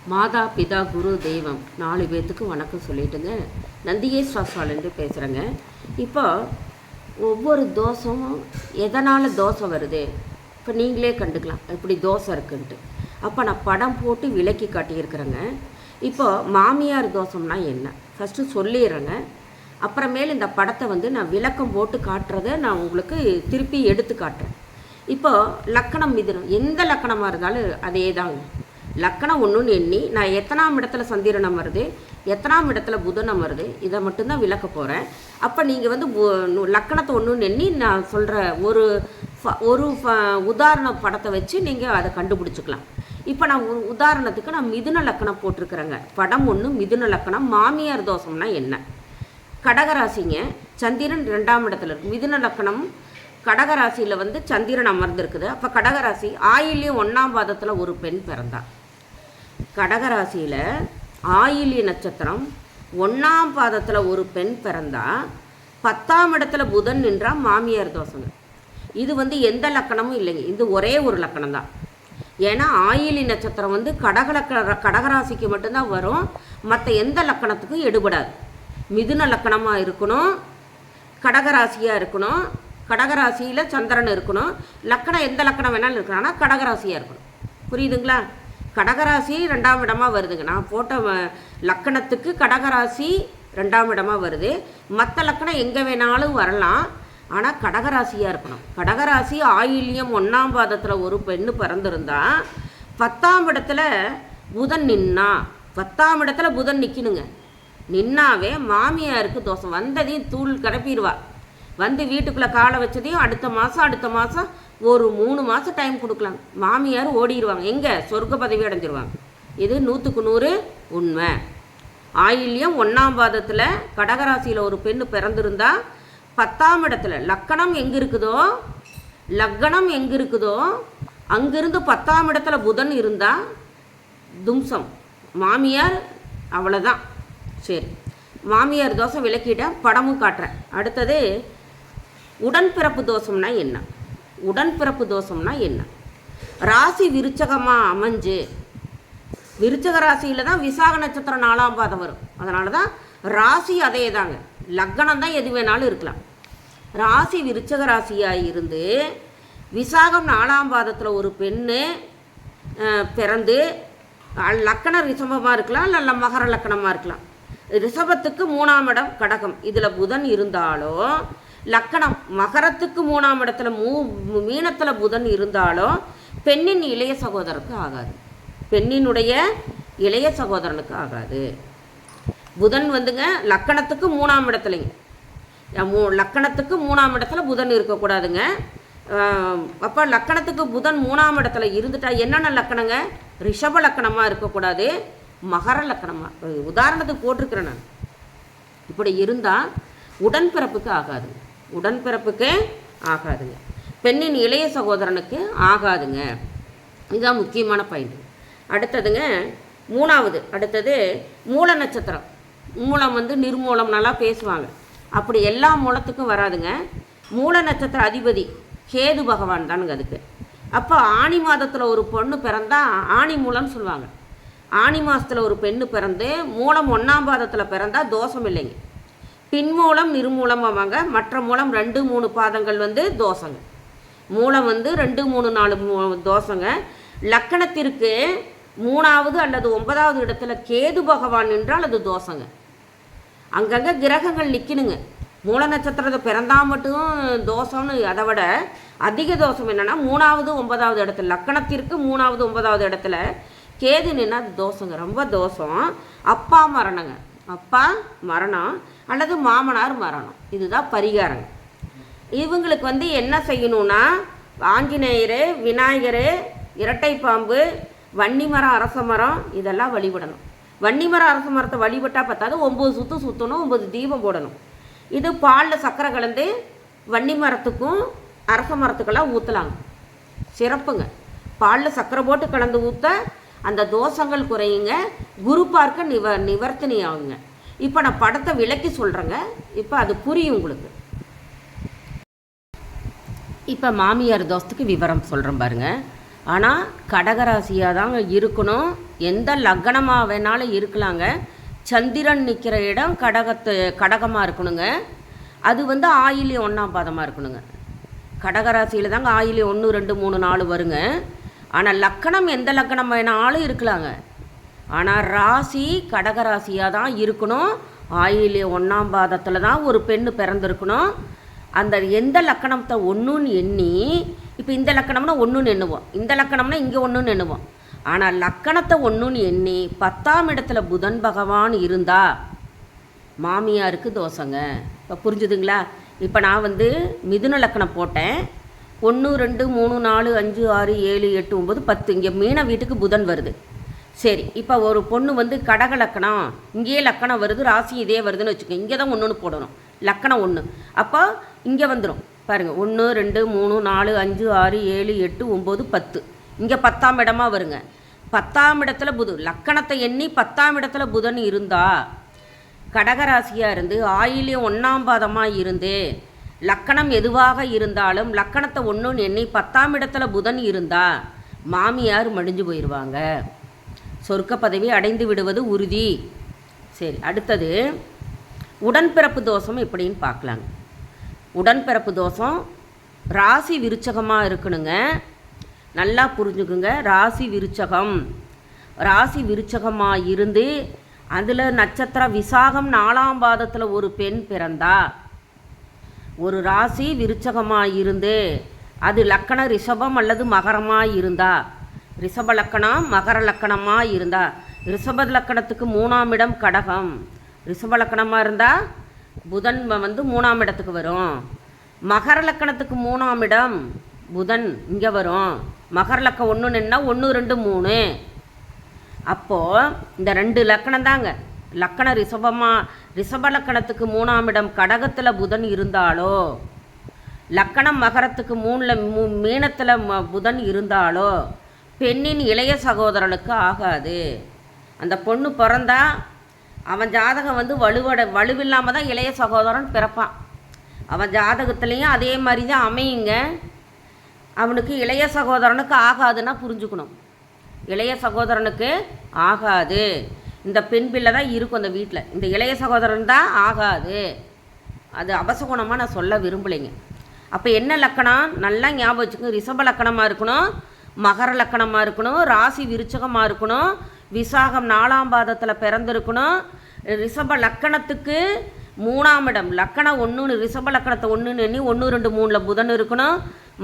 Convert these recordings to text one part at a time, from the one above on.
மாதா பிதா குரு தெய்வம் 4 பேர்த்துக்கு வணக்கம் சொல்லிட்டுங்க. நந்திகேஸ்வரலேருந்து பேசுகிறேங்க. இப்போ ஒவ்வொரு தோஷமும் எதனால் தோசை வருது இப்போ நீங்களே கண்டுக்கலாம் எப்படி தோசை இருக்குன்ட்டு. அப்போ நான் படம் போட்டு விளக்கி காட்டியிருக்கிறேங்க. இப்போ மாமியார் தோஷம்னா என்ன ஃபஸ்ட்டு சொல்லிடுறேங்க. அப்புறமேல் இந்த படத்தை நான் விளக்கம் போட்டு காட்டுறதை நான் உங்களுக்கு திருப்பி எடுத்து காட்டுறேன். இப்போ லக்கணம் மிதுனம் எந்த லக்கணமாக இருந்தாலும் அதே தாங்க. லக்கணம் ஒன்றுன்னு எண்ணி நான் எத்தனாம் இடத்துல சந்திரனம் வருது, எத்தனாம் இடத்துல புதனம் வருது, இதை மட்டும்தான் விளக்க போகிறேன். அப்போ நீங்கள் லக்கணத்தை ஒன்றுன்னு எண்ணி நான் சொல்கிற ஒரு உதாரண படத்தை வச்சு நீங்கள் அதை கண்டுபிடிச்சிக்கலாம். இப்போ நான் உதாரணத்துக்கு நான் மிதுன லக்கணம் போட்டிருக்கிறேங்க. படம் 1 மிதுன லக்கணம். மாமியார் தோஷம்னா என்ன? கடகராசிங்க, சந்திரன் 2ஆம் இடத்துல இருக்குது. மிதுன லக்கணம் கடகராசியில் சந்திரன் அமர்ந்திருக்குது. அப்போ கடகராசி ஆயில்யம் 1ஆம் பாதத்தில் ஒரு பெண் பிறந்தா. கடகராசியில் ஆயில்ய நட்சத்திரம் 1ஆம் பாதத்தில் ஒரு பெண் பிறந்தா 10ஆம் இடத்துல புதன் நின்றா மாமியார் தோஷங்க. இது எந்த லக்கணமும் இல்லைங்க, இது ஒரே ஒரு லக்கணம் தான். ஏன்னா ஆயிலி நட்சத்திரம் கடகராசிக்கு மட்டும்தான் வரும், மற்ற எந்த லக்கணத்துக்கும் எடுபடாது. மிதுன லக்கணமாக இருக்கணும், கடகராசியாக இருக்கணும், கடகராசியில் சந்திரன் இருக்கணும். லக்கணம் எந்த லக்கணம் வேணாலும் இருக்கணும், ஆனால் கடகராசியாக இருக்கணும். புரியுதுங்களா? கடகராசி 2ஆம் இடமாக வருதுங்க. நான் போட்ட லக்கணத்துக்கு கடகராசி 2ஆம் இடமாக வருது. மற்ற லக்கணம் எங்கே வேணாலும் வரலாம், ஆனால் கடகராசியாக இருக்கணும். கடகராசி ஆயில்யம் 1ஆம் பாதத்தில் ஒரு பெண்ணு பிறந்திருந்தா 10ஆம் இடத்துல புதன் நின்னா, 10ஆம் இடத்துல புதன் நிற்கணுங்க. நின்னாவே மாமியாருக்கு தோஷம். வந்ததையும் தூள் கிளப்பிடுவா. வீட்டுக்குள்ளே காலை வச்சதையும் அடுத்த மாதம் ஒரு 3 மாதம் டைம் கொடுக்கலாம். மாமியார் ஓடிடுவாங்க, எங்கே சொர்க்க பதவி அடைஞ்சிருவாங்க. இது 100க்கு 100 உண்மை. ஆயில்யம் 1ஆம் பாதத்தில் கடகராசியில் ஒரு பெண்ணு பிறந்திருந்தா 10ஆம் இடத்துல லக்கணம் எங்கே இருக்குதோ அங்கிருந்து 10ஆம் இடத்துல புதன் இருந்தால் தும்சம், மாமியார் அவ்வளோதான். சரி, மாமியார் தோஷம் விளக்கிட்டேன், படமும் காட்டுறேன். அடுத்தது உடன்பிறப்பு தோஷம்னா என்ன? உடன்பிறப்பு தோஷம்னா என்ன? ராசி விருச்சகமாக அமைஞ்சு, விருச்சக ராசியில் தான் விசாக நட்சத்திரம் 4ஆம் பாதம் வரும். அதனால தான் ராசி அதே தாங்க, லக்கணம் தான் எது வேணாலும் இருக்கலாம். ராசி விருச்சக ராசியாக இருந்து விசாகம் 4ஆம் பாதத்தில் ஒரு பெண்ணு பிறந்து லக்கணம் ரிஷபமாக இருக்கலாம், இல்லை மகர லக்கணமாக இருக்கலாம். ரிஷபத்துக்கு 3ஆம் இடம் கடகம், இதில் புதன் இருந்தாலும் லக்கணம் மகரத்துக்கு 3ஆம் இடத்துல மீனத்தில் புதன் இருந்தாலும் பெண்ணின் இளைய சகோதரனுக்கு ஆகாது, பெண்ணினுடைய இளைய சகோதரனுக்கு ஆகாது. புதன் லக்கணத்துக்கு 3ஆம் இடத்துலைங்க, லக்கணத்துக்கு 3ஆம் இடத்துல புதன் இருக்கக்கூடாதுங்க. அப்போ லக்கணத்துக்கு புதன் 3ஆம் இடத்துல இருந்துட்டா என்னென்ன லக்கணங்க? ரிஷப லக்கணமாக இருக்கக்கூடாது, மகர லக்கணமாக. உதாரணத்துக்கு போட்டிருக்கிறேன் நான். இப்படி இருந்தால் உடன்பிறப்புக்கு ஆகாது, உடன்பிறப்புக்கு ஆகாதுங்க. பெண்ணின் இளைய சகோதரனுக்கு ஆகாதுங்க. இதுதான் முக்கியமான பாயிண்ட். அடுத்ததுங்க 3வது, அடுத்தது மூல நட்சத்திரம். மூலம் நிர்மூலம் நல்லா பேசுவாங்க, அப்படி எல்லா மூலத்துக்கும் வராதுங்க. மூல நட்சத்திர அதிபதி கேது பகவான் தானுங்க அதுக்கு. அப்போ ஆணி மாதத்தில் ஒரு பொண்ணு பிறந்தா ஆணி மூலம்னு சொல்லுவாங்க. ஆணி மாதத்தில் ஒரு பெண்ணு பிறந்து மூலம் 1ஆம் பாதத்தில் பிறந்தால் தோஷம் இல்லைங்க. பின்மூலம் நிர்மூலமாவாங்க. மற்ற மூலம் 2, 3 பாதங்கள் தோஷங்க. மூலம் 2, 3, 4 தோஷங்க. லக்கணத்திற்கு 3வது அல்லது 9வது இடத்துல கேது பகவான் என்றால் அது தோஷங்க. அங்கங்கே கிரகங்கள் நிற்கணுங்க. மூல நட்சத்திரத்தை பிறந்தால் மட்டும் தோஷம்னு, அதை விட அதிக தோஷம் என்னென்னா 3வது 9வது இடத்துல, லக்கணத்திற்கு 3வது 9வது இடத்துல கேது நின்னா அது தோஷங்க, ரொம்ப தோஷம். அப்பா மரணங்க, அப்பா மரணம் அல்லது மாமனார் மரணம், இதுதான் பரிகாரங்க. இவங்களுக்கு என்ன செய்யணும்னா ஆஞ்சநேயர், விநாயகர், இரட்டை பாம்பு, வன்னிமரம், அரச மரம் இதெல்லாம் வழிபடணும். வன்னிமரம் அரச மரத்தை வழிபட்டால் பார்த்தாது 9 சுற்று சுற்றணும், 9 தீபம் போடணும். இது பாலில் சக்கரை கலந்து வன்னி மரத்துக்கும் அரச மரத்துக்கெல்லாம் ஊற்றலாங்க, சிறப்புங்க. பாலில் சக்கரை போட்டு கலந்து ஊற்ற அந்த தோஷங்கள் குறையுங்க, குரு பார்க்க நிவர்த்தனி ஆகுங்க. இப்போ நான் படத்தை விளக்கி சொல்கிறேங்க, இப்போ அது புரியும் உங்களுக்கு. இப்போ மாமியார் தோஷத்துக்கு விவரம் சொல்கிறேன் பாருங்கள். ஆனால் கடகராசியாக தாங்க இருக்கணும். எந்த லக்னமாக வேணாலும் இருக்கலாங்க. சந்திரன் நிற்கிற இடம் கடகமாக இருக்கணுங்க. அது வந்து ஆயில்யம் 1ஆம் பாதமாக இருக்கணுங்க. கடகராசியில் தாங்க ஆயில்யம் 1 2 3 4 வருங்க. ஆனால் லக்கணம் எந்த லக்கணம் வேணாலும் இருக்கலாங்க. ஆனால் ராசி கடகராசியாக தான் இருக்கணும். ஆயில்யம் 1ஆம் பாதத்தில் தான் ஒரு பெண்ணு பிறந்திருக்கணும். அந்த எந்த லக்கணத்தை ஒன்றுன்னு எண்ணி, இப்போ இந்த லக்கணம்னா ஒன்றுன்னு எண்ணுவோம், இந்த லக்கணம்னா இங்கே ஒன்றுன்னு எண்ணுவோம். ஆனால் லக்கணத்தை ஒன்றுன்னு எண்ணி 10ஆம் இடத்துல புதன் பகவான் இருந்தால் மாமியாருக்கு தோசைங்க. இப்போ புரிஞ்சுதுங்களா? இப்போ நான் வந்து மிதுன லக்கணம் போட்டேன். 1 2 3 4 5 6 7 8 9 10 இங்கே மீன வீட்டுக்கு புதன் வருது. சரி, இப்போ ஒரு பொண்ணு வந்து கடக லக்கணம், இங்கேயே லக்கணம் வருது, ராசி இதே வருதுன்னு வச்சுக்கோங்க. இங்கே தான் ஒன்றுன்னு போடணும், லக்கணம் 1. அப்போ இங்கே வந்துடும் பாருங்கள். 1 2 3 4 5 6 7 8 9 10 இங்கே 10ஆம் இடமா வருங்க. 10ஆம் இடத்துல புதன், லக்கணத்தை எண்ணி 10ஆம் இடத்துல புதன் இருந்தால், கடகராசியாக இருந்து ஆயில்யம் 1ஆம் பாதமாக இருந்து லக்கணம் எதுவாக இருந்தாலும் லக்கணத்தை ஒன்றுன்னு எண்ணி 10ஆம் இடத்துல புதன் இருந்தால் மாமியார் மடிஞ்சு போயிடுவாங்க. சொர்க்க பதவி அடைந்து விடுவது உறுதி. சரி, அடுத்தது உடன்பிறப்பு தோஷம் எப்படின்னு பார்க்கலாங்க. உடன்பிறப்பு தோஷம் ராசி விருச்சகமாக இருக்கணுங்க. நல்லா புரிஞ்சுக்குங்க. ராசி விருச்சகம், ராசி விருச்சகமாக இருந்து அதில் நட்சத்திரம் விசாகம் 4ஆம் பாதத்தில் ஒரு பெண் பிறந்தா, ஒரு ராசி விருச்சகமாக இருந்து அது லக்கணம் ரிஷபம் அல்லது மகரமாக இருந்தா, ரிஷப லக்கணம் மகர லக்கணமாக இருந்தா, ரிஷப லக்கணத்துக்கு 3ஆம் இடம் கடகம், ரிஷப லக்கணமாக இருந்தால் புதன் வந்து 3ஆம் இடத்துக்கு வரும். மகர லக்கணத்துக்கு 3ஆம் இடம் புதன் இங்கே வரும். மகர லக்கம் 1 நின்னா 1 2 3. அப்போது இந்த 2 லக்கணம் தாங்க. லக்கண ரிஷப லக்கணத்துக்கு 3ஆம் இடம் கடகத்தில் புதன் இருந்தாலோ, லக்கணம் மகரத்துக்கு 3ல் மீனத்தில் புதன் இருந்தாலோ பெண்ணின் இளைய சகோதரனுக்கு ஆகாது. அந்த பொண்ணு பிறந்தா அவன் ஜாதகம் வந்து வலுவில்லாமல் தான் இளைய சகோதரன் பிறப்பான். அவன் ஜாதகத்துலேயும் அதே மாதிரி தான் அமையுங்க. அவனுக்கு இளைய சகோதரனுக்கு ஆகாதுன்னா புரிஞ்சுக்கணும். இளைய சகோதரனுக்கு ஆகாது. இந்த பெண் பிள்ளை தான் இருக்கும் அந்த வீட்டில். இந்த இளைய சகோதரன் தான் ஆகாது. அது அபசகுணமாக நான் சொல்ல விரும்பலைங்க. அப்போ என்ன லக்கணம் நல்லா ஞாபகம் வச்சுக்கோங்க. ரிஷப லக்கணமாக இருக்கணும், மகர லக்கணமாக இருக்கணும், ராசி விருச்சகமாக இருக்கணும், விசாகம் 4ஆம் பாதத்தில் பிறந்திருக்கணும். ரிஷப லக்கணத்துக்கு 3ஆம் இடம் லக்கணம் 1, ரிஷப லக்கணத்தை 1 எண்ணி 1 2 3ல் புதன் இருக்கணும்.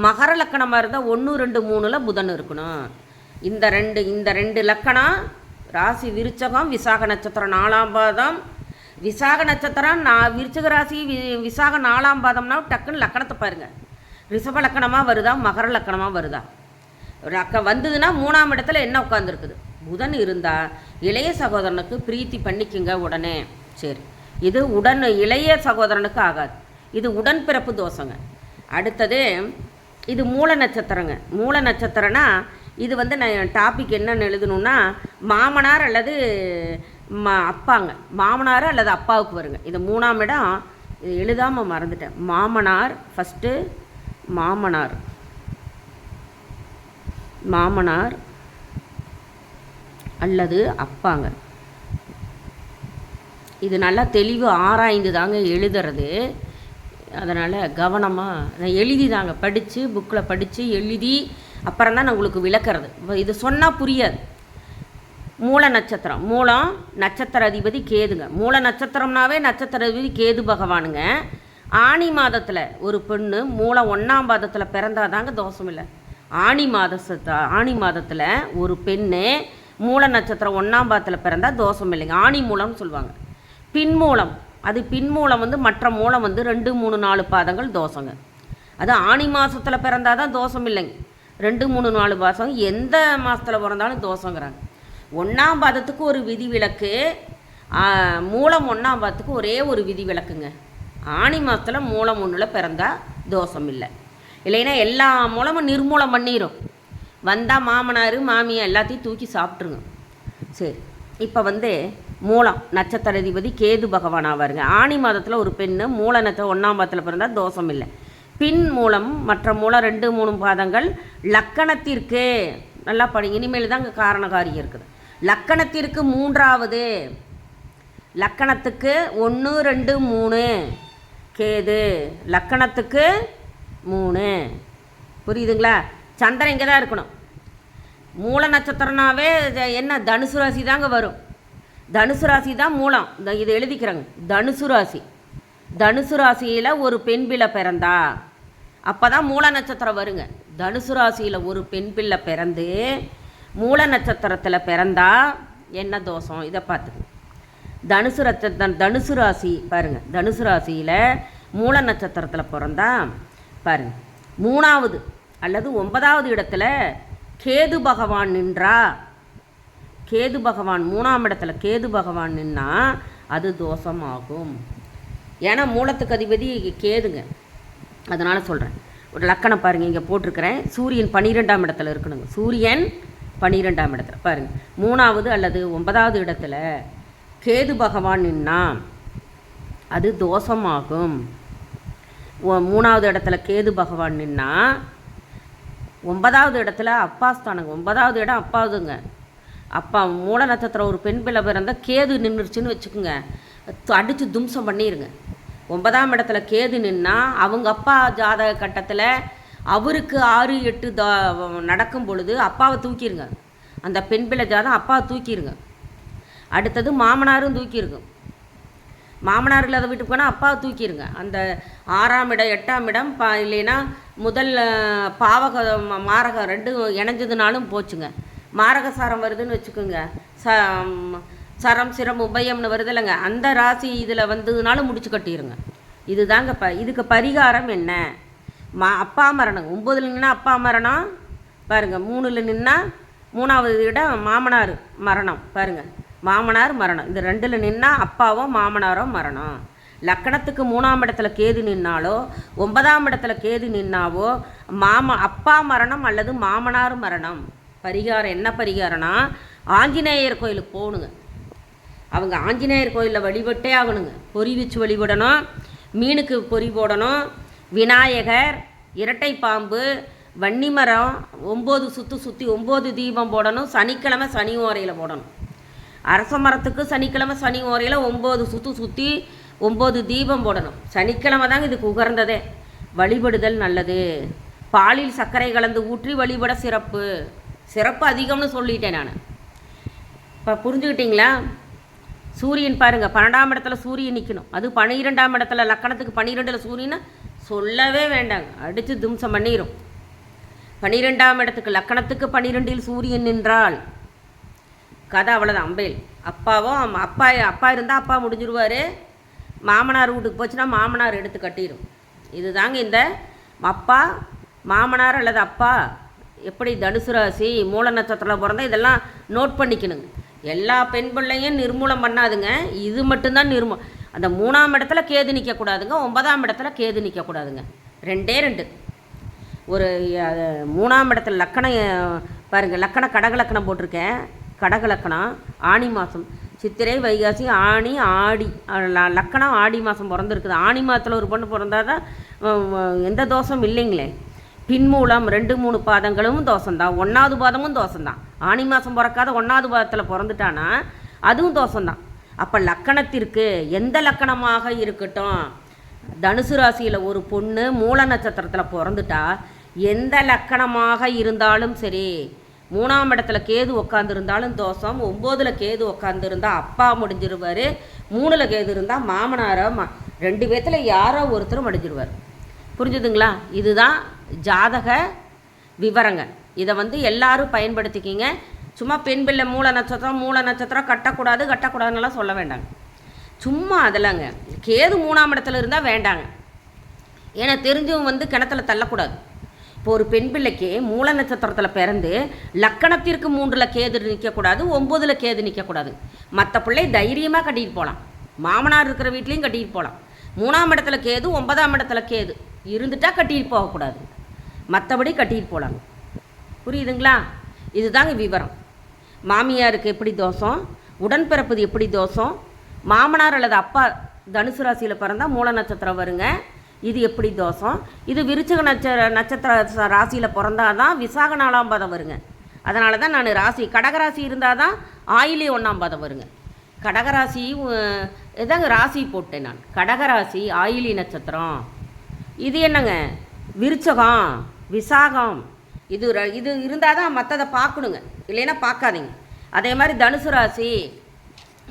மகர லக்கணமாக இருந்தால் 1 2 3ல் புதன் இருக்கணும். இந்த ரெண்டு லக்கணம் ராசி விருச்சகம், விசாக நட்சத்திரம் 4ஆம் பாதம். விசாக நட்சத்திரம் விருச்சக ராசி விசாக 4ஆம் பாதம்னா டக்குன்னு லக்கணத்தை பாருங்கள். ரிஷப லக்கணமாக வருதா மகர லக்கணமாக வருதா? வந்ததுன்னா 3ஆம் இடத்துல என்ன உட்காந்துருக்குது? புதன் இருந்தால் இளைய சகோதரனுக்கு பிரீத்தி பண்ணிக்குங்க உடனே. சரி, இது இளைய சகோதரனுக்கு ஆகாது. இது உடன்பிறப்பு தோஷங்க. அடுத்தது இது மூல நட்சத்திரங்க. மூல நட்சத்திரம்னா இது வந்து நான் டாபிக் என்னன்னு எழுதணுன்னா மாமனார் அல்லது அப்பாங்க, மாமனார் அல்லது அப்பாவுக்கு வருங்க. இது 3ஆம் இடம். இது எழுதாமல் மறந்துட்டேன். மாமனார் ஃபஸ்ட்டு, மாமனார் அல்லது அப்பாங்க. இது நல்லா தெளிவு ஆராய்ந்து தாங்க எழுதுறது. அதனால் கவனமாக எழுதி தாங்க படித்து புக்கில் படித்து எழுதி அப்புறம் தான் நான் உங்களுக்கு விளக்கிறது. இது சொன்னால் புரியாது. மூல நட்சத்திரம், மூலம் நட்சத்திர அதிபதி கேதுங்க. மூல நட்சத்திரம்னாவே நட்சத்திர அதிபதி கேது பகவானுங்க. ஆனி மாதத்தில் ஒரு பெண்ணு மூலம் 1ஆம் பாதத்தில் பிறந்தாதாங்க தோஷம் இல்லை. ஆனி மாதத்தில் ஒரு பெண்ணு மூல நட்சத்திரம் 1ஆம் பாதத்தில் பிறந்தால் தோஷம் இல்லைங்க. ஆணி மூலம்னு சொல்லுவாங்க. பின்மூலம், அது பின்மூலம் வந்து மற்ற மூலம் வந்து 2 3 4 பாதங்கள் தோஷங்க. அது ஆனி மாதத்தில் பிறந்தால் தான் தோஷம் இல்லைங்க. 2 3 4 பாதம் எந்த மாதத்தில் பிறந்தாலும் தோஷங்கிறாங்க. 1ஆம் பாதத்துக்கு ஒரு விதி விலக்கு, மூலம் 1ஆம் பாதத்துக்கு ஒரே ஒரு விதி விலக்குங்க. ஆனி மாதத்தில் மூலம் 1ல் பிறந்தால் தோஷம் இல்லை. இல்லைன்னா எல்லா மூலமும் நிர்மூலம் பண்ணிடும். வந்தால் மாமனார் மாமியார் எல்லாத்தையும் தூக்கி சாப்பிட்ருங்க. சரி, இப்போ வந்து மூலம் நட்சத்திர அதிபதி கேது பகவான் ஆவாருங்க. ஆனி மாதத்தில் ஒரு பெண்ணு மூல நட்சத்திரம் 1ஆம் பாதத்தில் பிறந்தால் தோஷம் இல்லை. பின் மூலம் மற்ற மூலம் 2 3 பாதங்கள் லக்கணத்திற்கு நல்லா படிங்க. இனிமேல் தான் அங்கே காரணகாரியம் இருக்குது. லக்கணத்திற்கு 3வது, லக்கணத்துக்கு 1 2 3 கேது, லக்கணத்துக்கு 3. புரியுதுங்களா? சந்திரன் இங்கே தான் இருக்கணும். மூல நட்சத்திரனாவே என்ன தனுசு ராசி தாங்க வரும். தனுசு ராசி தான் மூலம். இதை எழுதிக்கிறாங்க. தனுசு ராசி, தனுசு ராசியில் ஒரு பெண் பிள்ளை பிறந்தா அப்போ தான் மூல நட்சத்திரம் வருங்க. தனுசு ராசியில் ஒரு பெண் பிள்ளை பிறந்து மூல நட்சத்திரத்தில் பிறந்தா என்ன தோஷம் இதை பார்த்துக்கங்க. தனுசு ராசி பாருங்கள், தனுசு ராசியில் மூல நட்சத்திரத்தில் பிறந்தா பாருங்கள் 3வது அல்லது 9வது இடத்துல கேது பகவான் நின்றா, கேது பகவான் 3ஆம் இடத்துல கேது பகவான் நின்னா அது தோஷமாகும். ஏன்னா மூலத்துக்கு அதிபதி கேதுங்க. அதனால் சொல்கிறேன். ஒரு லக்கணம் பாருங்கள், இங்கே போட்டிருக்கிறேன். சூரியன் 12ஆம் இடத்துல இருக்கணுங்க. சூரியன் 12ஆம் இடத்துல பாருங்கள். 3வது அல்லது 9வது இடத்துல கேது பகவான் நின்னா அது தோஷமாகும். 3வது இடத்துல கேது பகவான் நின்னா 9வது இடத்துல அப்பா ஸ்தானங்க. 9வது இடம் அப்பாவுதுங்க. அப்பா மூல நட்சத்திரம் ஒரு பெண் பிள்ளை பிறந்தால் கேது நின்றுச்சுன்னு வச்சுக்கோங்க, அடித்து தும்சம் பண்ணிடுங்க. 9ஆம் இடத்துல கேது நின்னா அவங்க அப்பா ஜாதக கட்டத்தில் அவருக்கு 6 8 நடக்கும் பொழுது அப்பாவை தூக்கிடுங்க. அந்த பெண் பிள்ளை ஜாதகம் அப்பாவை தூக்கிடுங்க. அடுத்தது மாமனாரும் தூக்கிடுங்க. மாமனார் இல்லாத வீட்டுக்கு போனால் அப்பாவை தூக்கிடுங்க. அந்த 6ஆம் இடம் 8ஆம் இடம் இல்லைன்னா முதல் பாவக மாரகம் 2 இணைஞ்சதுனாலும் போச்சுங்க. மாரகசாரம் வருதுன்னு வச்சுக்கோங்க, சரம் சிரம் உபயம்னு வருது இல்லைங்க, அந்த ராசி இதில் வந்ததுனாலும் முடிச்சு கட்டிடுங்க. இதுதாங்க இதுக்கு பரிகாரம் என்ன? அப்பா மரணம் 9ல் நின்னா அப்பா மரணம் பாருங்கள், 3ல் நின்னா 3வது இடம் மாமனார் மரணம் பாருங்கள், மாமனார் மரணம். இந்த 2ல் நின்னா அப்பாவோ மாமனாரோ மரணம். லக்கணத்துக்கு 3ஆம் இடத்துல கேது நின்னாலோ 9ஆம் இடத்துல கேது நின்னாவோ அப்பா மரணம் அல்லது மாமனார் மரணம். பரிகாரம் என்ன பரிகாரம்னா ஆஞ்சநேயர் கோயிலுக்கு போகணுங்க. அவங்க ஆஞ்சநேயர் கோயிலில் வழிபட்டே ஆகணுங்க. பொறி வச்சு வழிபடணும், மீனுக்கு பொறி போடணும், விநாயகர், இரட்டை பாம்பு, வன்னிமரம் 9 சுற்றி 9 தீபம் போடணும். சனிக்கிழமை சனி ஓரையில் போடணும். அரச மரத்துக்கு சனிக்கிழமை சனி ஓரையில் 9 சுற்றி 9 தீபம் போடணும். சனிக்கிழமை தாங்க இதுக்கு உகர்ந்ததே. வழிபடுதல் நல்லது. பாலில் சர்க்கரை கலந்து ஊற்றி வழிபட சிறப்பு அதிகம்னு சொல்லிட்டேன் நான். இப்போ புரிஞ்சுக்கிட்டீங்களா? சூரியன் பாருங்கள் 12ஆம் இடத்துல சூரியன் நிற்கணும். அது 12ஆம் இடத்துல லக்கணத்துக்கு 12ல் சூரியனை சொல்லவே வேண்டாங்க, அடித்து தும்சம் பண்ணிடும். 12ஆம் இடத்துக்கு லக்கணத்துக்கு 12ல் சூரியன் நின்றால் கதை அவ்வளோதான். அம்பேல் அப்பாவோ அப்பா இருந்தால் அப்பா முடிஞ்சிருவார். மாமனார் வீட்டுக்கு போச்சுன்னா மாமனார் எடுத்து கட்டிடும். இதுதாங்க இந்த அப்பா மாமனார் அல்லது அப்பா எப்படி தனுசு ராசி மூல நட்சத்திரத்தில் பிறந்தால் இதெல்லாம் நோட் பண்ணிக்கணுங்க. எல்லா பெண் பிள்ளையும் நிர்மூலம் பண்ணாதுங்க, இது மட்டும்தான் அந்த 3ஆம் இடத்துல கேது நிற்கக்கூடாதுங்க, 9ஆம் இடத்துல கேது நிற்கக்கூடாதுங்க. 2 ஒரு 3ஆம் இடத்துல லக்கணம் பாருங்கள், லக்கணம் கடகலக்கணம் போட்டிருக்கேன். கடகலக்கணம் ஆணி மாதம் சித்திரை வைகாசி ஆணி ஆடி லக்கணம் ஆடி மாதம் பிறந்திருக்குது. ஆணி மாதத்தில் ஒரு பொண்ணு பிறந்தால் தான் எந்த தோஷம் இல்லைங்களே. பின்மூலம் 2 3 பாதங்களும் தோஷம்தான், 1வது பாதமும் தோஷம்தான். ஆணி மாதம் பிறக்காத 1வது பாதத்தில் பிறந்துட்டானா அதுவும் தோஷம்தான். அப்போ லக்கணத்திற்கு எந்த லக்கணமாக இருக்கட்டும், தனுசு ராசியில் ஒரு பொண்ணு மூல நட்சத்திரத்தில் பிறந்துட்டா எந்த லக்கணமாக இருந்தாலும் சரி, 3ஆம் இடத்துல கேது உட்காந்துருந்தாலும் தோஷம், 9ல் கேது உட்காந்துருந்தால் அப்பா முடிஞ்சிருவார், 3ல் கேது இருந்தால் மாமனாரோ 2 பேர்த்தில் யாரோ ஒருத்தரும் முடிஞ்சிருவார். புரிஞ்சுதுங்களா? இதுதான் ஜாதக விவரங்க. இதை எல்லாரும் பயன்படுத்திக்கிங்க. சும்மா பெண் பிள்ளை மூல நட்சத்திரம் கட்டக்கூடாதுன்னெல்லாம் சொல்ல வேண்டாங்க. சும்மா அதெல்லாங்க கேது 3ஆம் இடத்துல இருந்தால் வேண்டாங்க. ஏன்னா தெரிஞ்சவங்க கிணத்துல தள்ளக்கூடாது. இப்போ ஒரு பெண் பிள்ளைக்கு மூல நட்சத்திரத்தில் பிறந்து லக்கணத்திற்கு 3ல் கேது நிற்கக்கூடாது, 9ல் கேது நிற்கக்கூடாது. மற்ற பிள்ளை தைரியமாக கட்டிட்டு போகலாம். மாமனார் இருக்கிற வீட்லேயும் கட்டிட்டு போகலாம். 3ஆம் இடத்துல கேது 9ஆம் இடத்துல கேது இருந்துட்டால் கட்டிட்டு போகக்கூடாது, மற்றபடி கட்டிட்டு போகலாங்க. புரியுதுங்களா? இதுதாங்க விவரம். மாமியாருக்கு எப்படி தோஷம், உடன்பிறப்புது எப்படி தோஷம், மாமனார் அல்லது அப்பா தனுசு ராசியில் பிறந்தால் மூல நட்சத்திரம் வருங்க. இது எப்படி தோஷம்? இது விருச்சக நட்சத்திர ராசியில் பிறந்தாதான் விசாக 4ஆம் பாதம் வருங்க. அதனால தான் நான் ராசி கடகராசி இருந்தால் தான் ஆயிலே 1ஆம் பாதம் வருங்க. கடகராசி இதாங்க ராசி போட்டேன் நான். கடகராசி ஆயிலி நட்சத்திரம். இது என்னங்க விருச்சகம் விசாகம். இது இது இருந்தால் தான் மற்றதை பார்க்கணுங்க, இல்லைன்னா பார்க்காதீங்க. அதே மாதிரி தனுசு ராசி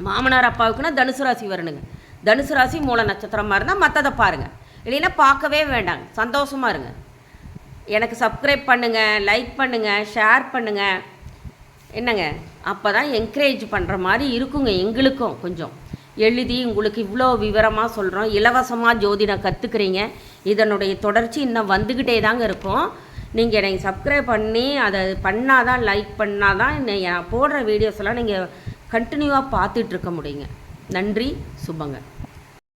மாமனார் அப்பாவுக்குன்னா தனுசு ராசி வரணுங்க. தனுசு ராசி மூல நட்சத்திரமாக இருந்தால் மற்றதை பாருங்கள், இல்லைன்னா பார்க்கவே வேண்டாங்க. சந்தோஷமாக இருங்க. எனக்கு சப்ஸ்கிரைப் பண்ணுங்கள், லைக் பண்ணுங்கள், ஷேர் பண்ணுங்கள். என்னங்க அப்போ தான் என்கரேஜ் பண்ணுற மாதிரி இருக்குங்க. எங்களுக்கும் கொஞ்சம் எழுதி உங்களுக்கு இவ்வளோ விவரமாக சொல்கிறோம். இலவசமாக ஜோதிடம் கற்றுக்குறீங்க. இதனுடைய தொடர்ச்சி இன்னும் வந்துக்கிட்டே தாங்க இருக்கும். நீங்கள் எனக்கு சப்ஸ்கிரைப் பண்ணி அதை பண்ணால் தான், லைக் பண்ணால் தான் நான் போடுற வீடியோஸ் எல்லாம் நீங்கள் கண்டினியூவாக பார்த்துட்ருக்க முடியுங்க. நன்றி, சுபங்க.